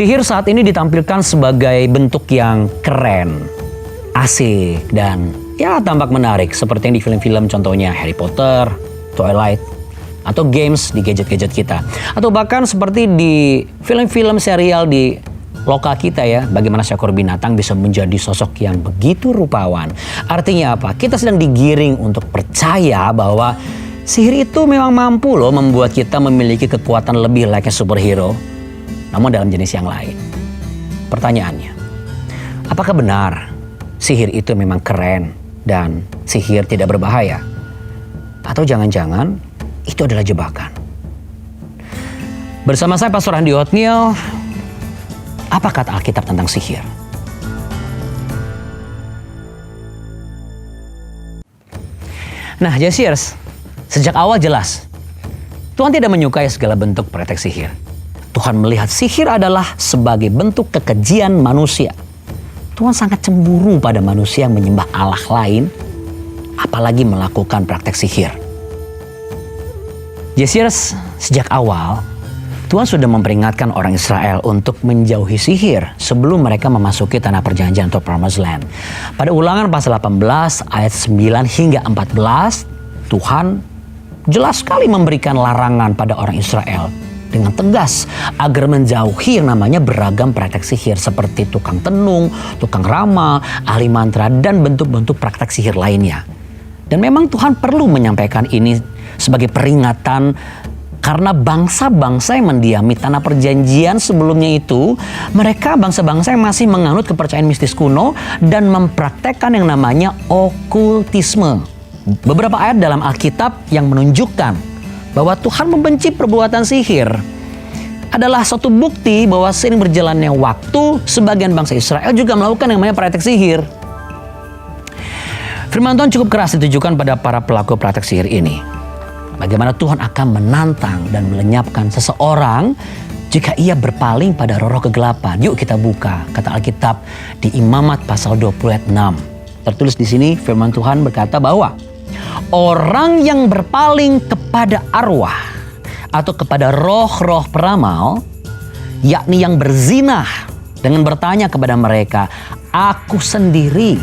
Sihir saat ini ditampilkan sebagai bentuk yang keren, asik, dan ya tampak menarik. Seperti yang di film-film contohnya Harry Potter, Twilight, atau games di gadget-gadget kita. Atau bahkan seperti di film-film serial di lokal kita ya, bagaimana seekor binatang bisa menjadi sosok yang begitu rupawan. Artinya apa? Kita sedang digiring untuk percaya bahwa sihir itu memang mampu loh membuat kita memiliki kekuatan lebih layaknya superhero, namun dalam jenis yang lain. Pertanyaannya, apakah benar sihir itu memang keren dan sihir tidak berbahaya? Atau jangan-jangan itu adalah jebakan? Bersama saya Pastor Andi Othniel, apa kata Alkitab tentang sihir? Nah, Jesiers, sejak awal jelas Tuhan tidak menyukai segala bentuk praktek sihir. Tuhan melihat sihir adalah sebagai bentuk kekejian manusia. Tuhan sangat cemburu pada manusia yang menyembah Allah lain, apalagi melakukan praktek sihir. Jesiers, sejak awal Tuhan sudah memperingatkan orang Israel untuk menjauhi sihir sebelum mereka memasuki tanah perjanjian atau Promised Land. Pada Ulangan pasal 18 ayat 9 hingga 14, Tuhan jelas sekali memberikan larangan pada orang Israel dengan tegas agar menjauhi yang namanya beragam praktek sihir seperti tukang tenung, tukang ramal, ahli mantra, dan bentuk-bentuk praktek sihir lainnya. Dan memang Tuhan perlu menyampaikan ini sebagai peringatan karena bangsa-bangsa yang mendiami tanah perjanjian sebelumnya itu, mereka bangsa-bangsa yang masih menganut kepercayaan mistis kuno dan mempraktekkan yang namanya okultisme. Beberapa ayat dalam Alkitab yang menunjukkan bahwa Tuhan membenci perbuatan sihir adalah suatu bukti bahwa seiring berjalannya waktu, sebagian bangsa Israel juga melakukan yang namanya praktek sihir. Firman Tuhan cukup keras ditujukan pada para pelaku praktek sihir ini. Bagaimana Tuhan akan menantang dan melenyapkan seseorang jika ia berpaling pada roh-roh kegelapan. Yuk kita buka kata Alkitab di Imamat pasal 20 ayat 6. Tertulis di sini firman Tuhan berkata bahwa orang yang berpaling kepada arwah atau kepada roh-roh peramal, yakni yang berzinah dengan bertanya kepada mereka, aku sendiri,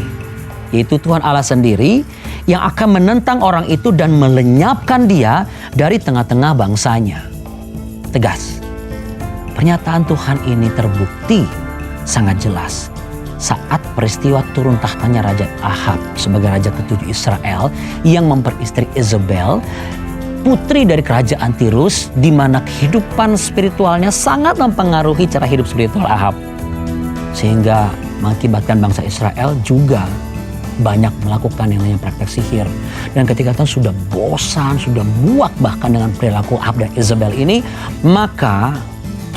yaitu Tuhan Allah sendiri, yang akan menentang orang itu dan melenyapkan dia dari tengah-tengah bangsanya. Tegas. Pernyataan Tuhan ini terbukti sangat jelas saat peristiwa turun tahtanya Raja Ahab sebagai raja ketujuh Israel yang memperistri Isabel, putri dari kerajaan Tirus, di mana kehidupan spiritualnya sangat mempengaruhi cara hidup spiritual Ahab. Sehingga mengakibatkan bangsa Israel juga banyak melakukan yang namanya praktek sihir. Dan ketika Tuhan sudah bosan, sudah muak bahkan dengan perilaku Ahab dan Isabel ini, maka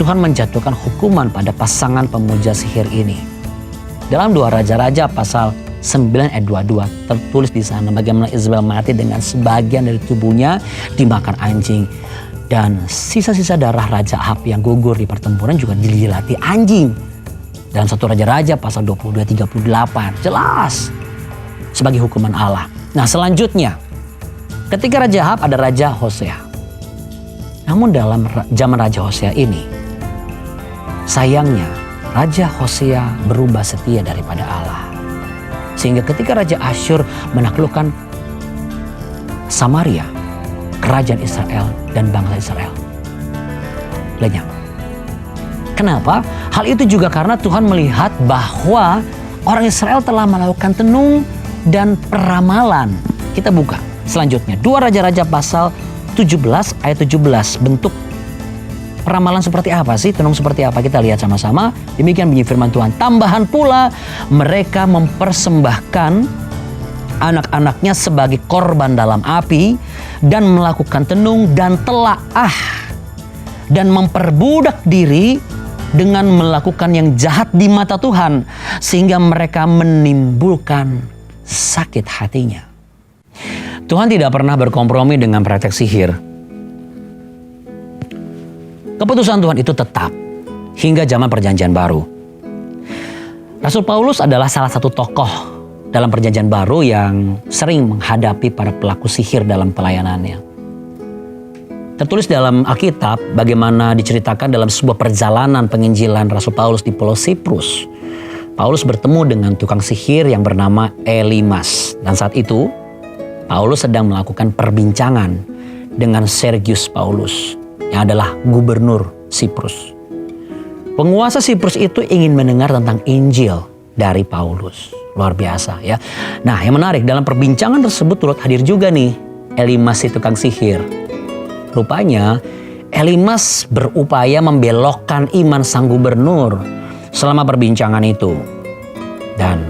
Tuhan menjatuhkan hukuman pada pasangan pemuja sihir ini. Dalam 2 Raja-Raja pasal 9 ayat 22 tertulis di sana bagaimana Isabel mati dengan sebagian dari tubuhnya dimakan anjing. Dan sisa-sisa darah Raja Ahab yang gugur di pertempuran juga dijilati anjing. Dalam 1 Raja-Raja pasal 22-38 jelas sebagai hukuman Allah. Nah, selanjutnya ketika Raja Ahab ada Raja Hosea. Namun dalam zaman Raja Hosea ini, sayangnya Raja Hosea berubah setia daripada Allah. Sehingga ketika Raja Asyur menaklukkan Samaria, kerajaan Israel dan bangsa Israel lenyap. Kenapa? Hal itu juga karena Tuhan melihat bahwa orang Israel telah melakukan tenung dan peramalan. Kita buka selanjutnya 2 Raja-Raja pasal 17 ayat 17. Bentuk peramalan seperti apa sih? Tenung seperti apa? Kita lihat sama-sama. Demikian bunyi firman Tuhan. Tambahan pula mereka mempersembahkan anak-anaknya sebagai korban dalam api dan melakukan tenung dan telaah dan memperbudak diri dengan melakukan yang jahat di mata Tuhan sehingga mereka menimbulkan sakit hatinya. Tuhan tidak pernah berkompromi dengan praktek sihir. Keputusan Tuhan itu tetap hingga zaman perjanjian baru. Rasul Paulus adalah salah satu tokoh dalam perjanjian baru yang sering menghadapi para pelaku sihir dalam pelayanannya. Tertulis dalam Alkitab bagaimana diceritakan dalam sebuah perjalanan penginjilan Rasul Paulus di Pulau Siprus. Paulus bertemu dengan tukang sihir yang bernama Elimas. Dan saat itu Paulus sedang melakukan perbincangan dengan Sergius Paulus yang adalah gubernur Siprus. Penguasa Siprus itu ingin mendengar tentang Injil dari Paulus. Luar biasa ya. Nah, yang menarik dalam perbincangan tersebut turut hadir juga nih Elimas si tukang sihir. Rupanya Elimas berupaya membelokkan iman sang gubernur selama perbincangan itu. Dan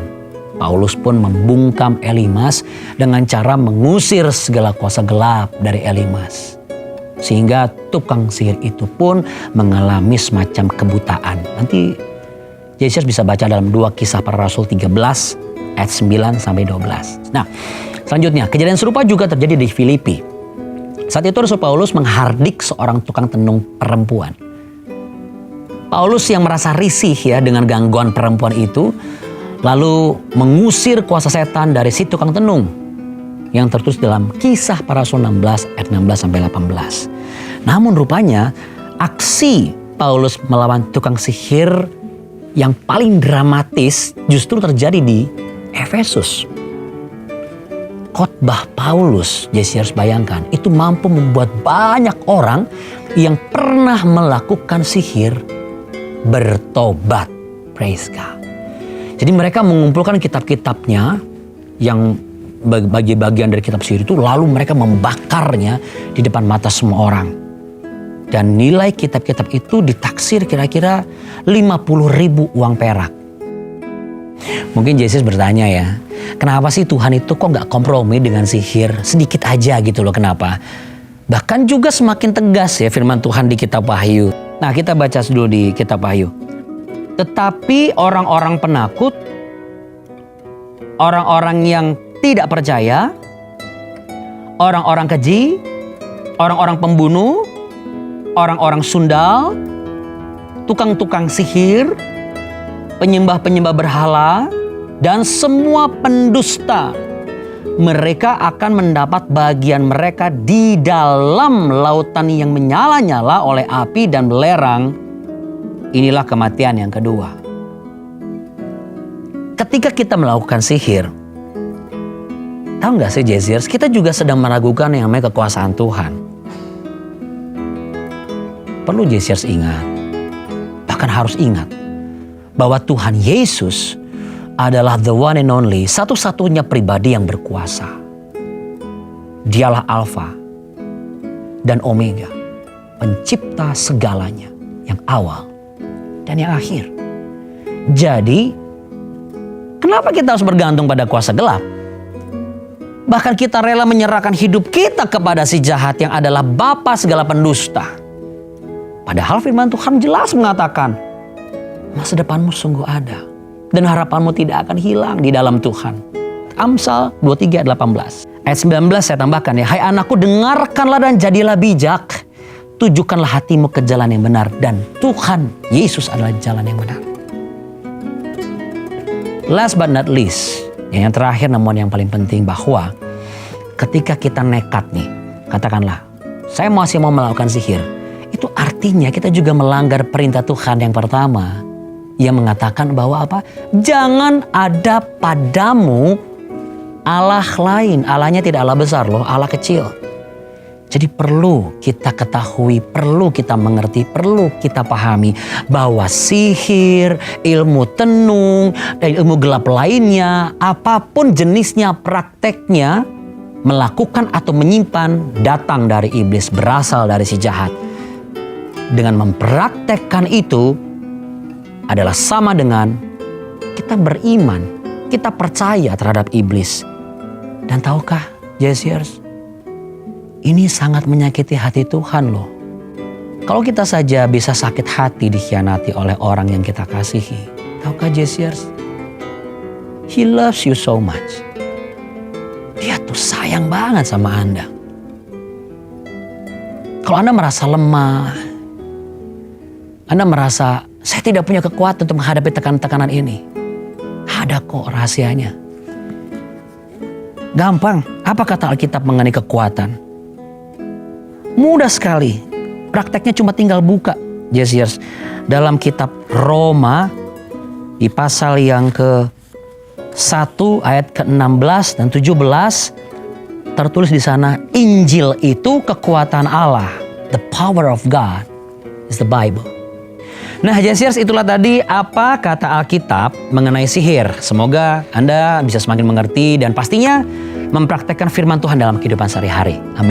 Paulus pun membungkam Elimas dengan cara mengusir segala kuasa gelap dari Elimas. Sehingga tukang sihir itu pun mengalami semacam kebutaan. Nanti Yesus bisa baca dalam 2 Kisah Para Rasul 13 ayat 9 sampai 12. Nah, selanjutnya kejadian serupa juga terjadi di Filipi. Saat itu Rasul Paulus menghardik seorang tukang tenung perempuan. Paulus yang merasa risih ya dengan gangguan perempuan itu, lalu mengusir kuasa setan dari si tukang tenung yang tertulis dalam Kisah Para Rasul 16 ayat 16 sampai 18. Namun rupanya aksi Paulus melawan tukang sihir yang paling dramatis justru terjadi di Efesus. Khotbah Paulus, Jesse harus bayangkan, itu mampu membuat banyak orang yang pernah melakukan sihir bertobat. Praise God. Jadi mereka mengumpulkan kitab-kitabnya yang bagi bagian dari kitab sihir itu, lalu mereka membakarnya di depan mata semua orang. Dan nilai kitab-kitab itu ditaksir kira-kira 50.000 uang perak. Mungkin Yesus bertanya ya, kenapa sih Tuhan itu kok gak kompromi dengan sihir? Sedikit aja gitu loh, kenapa? Bahkan juga semakin tegas ya firman Tuhan di kitab Wahyu. Nah, kita baca dulu di kitab Wahyu. Tetapi orang-orang penakut, orang-orang yang tidak percaya, orang-orang keji, orang-orang pembunuh, orang-orang sundal, tukang-tukang sihir, penyembah-penyembah berhala, dan semua pendusta, mereka akan mendapat bagian mereka di dalam lautan yang menyala-nyala oleh api dan belerang. Inilah kematian yang kedua. Ketika kita melakukan sihir, tahu gak sih Jezir, kita juga sedang meragukan yang namanya kekuasaan Tuhan. Perlu Jezir ingat, bahkan harus ingat, bahwa Tuhan Yesus adalah the one and only, satu-satunya pribadi yang berkuasa. Dialah Alfa dan Omega, pencipta segalanya, yang awal dan yang akhir. Jadi, kenapa kita harus bergantung pada kuasa gelap? Bahkan kita rela menyerahkan hidup kita kepada si jahat yang adalah bapa segala pendusta. Padahal firman Tuhan jelas mengatakan, masa depanmu sungguh ada dan harapanmu tidak akan hilang di dalam Tuhan. Amsal 23 ayat 18. Ayat 19 saya tambahkan ya, hai anakku, dengarkanlah dan jadilah bijak. Tujukanlah hatimu ke jalan yang benar, dan Tuhan Yesus adalah jalan yang benar. Last but not least, yang terakhir namun yang paling penting, bahwa ketika kita nekat nih, katakanlah saya masih mau melakukan sihir, itu artinya kita juga melanggar perintah Tuhan yang pertama. Ia mengatakan bahwa apa? Jangan ada padamu Allah lain. Allahnya tidak Allah besar loh, Allah kecil. Jadi perlu kita ketahui, perlu kita mengerti, perlu kita pahami bahwa sihir, ilmu tenung, dan ilmu gelap lainnya, apapun jenisnya, prakteknya, melakukan atau menyimpan datang dari iblis, berasal dari si jahat. Dengan mempraktekkan itu adalah sama dengan kita beriman, kita percaya terhadap iblis. Dan tahukah, Jesiers, ini sangat menyakiti hati Tuhan loh. Kalau kita saja bisa sakit hati dikhianati oleh orang yang kita kasihi. Tahukah Jesiers, He loves you so much. Dia tuh sayang banget sama Anda. Kalau Anda merasa lemah, Anda merasa saya tidak punya kekuatan untuk menghadapi tekanan-tekanan ini, ada kok rahasianya. Gampang, apa kata Alkitab mengenai kekuatan? Mudah sekali. Prakteknya cuma tinggal buka, Jesiers, dalam kitab Roma di pasal yang ke-1 ayat ke-16 dan 17 tertulis di sana, Injil itu kekuatan Allah. The power of God is the Bible. Nah, Jesiers, itulah tadi apa kata Alkitab mengenai sihir. Semoga Anda bisa semakin mengerti dan pastinya mempraktekkan firman Tuhan dalam kehidupan sehari-hari. Amin.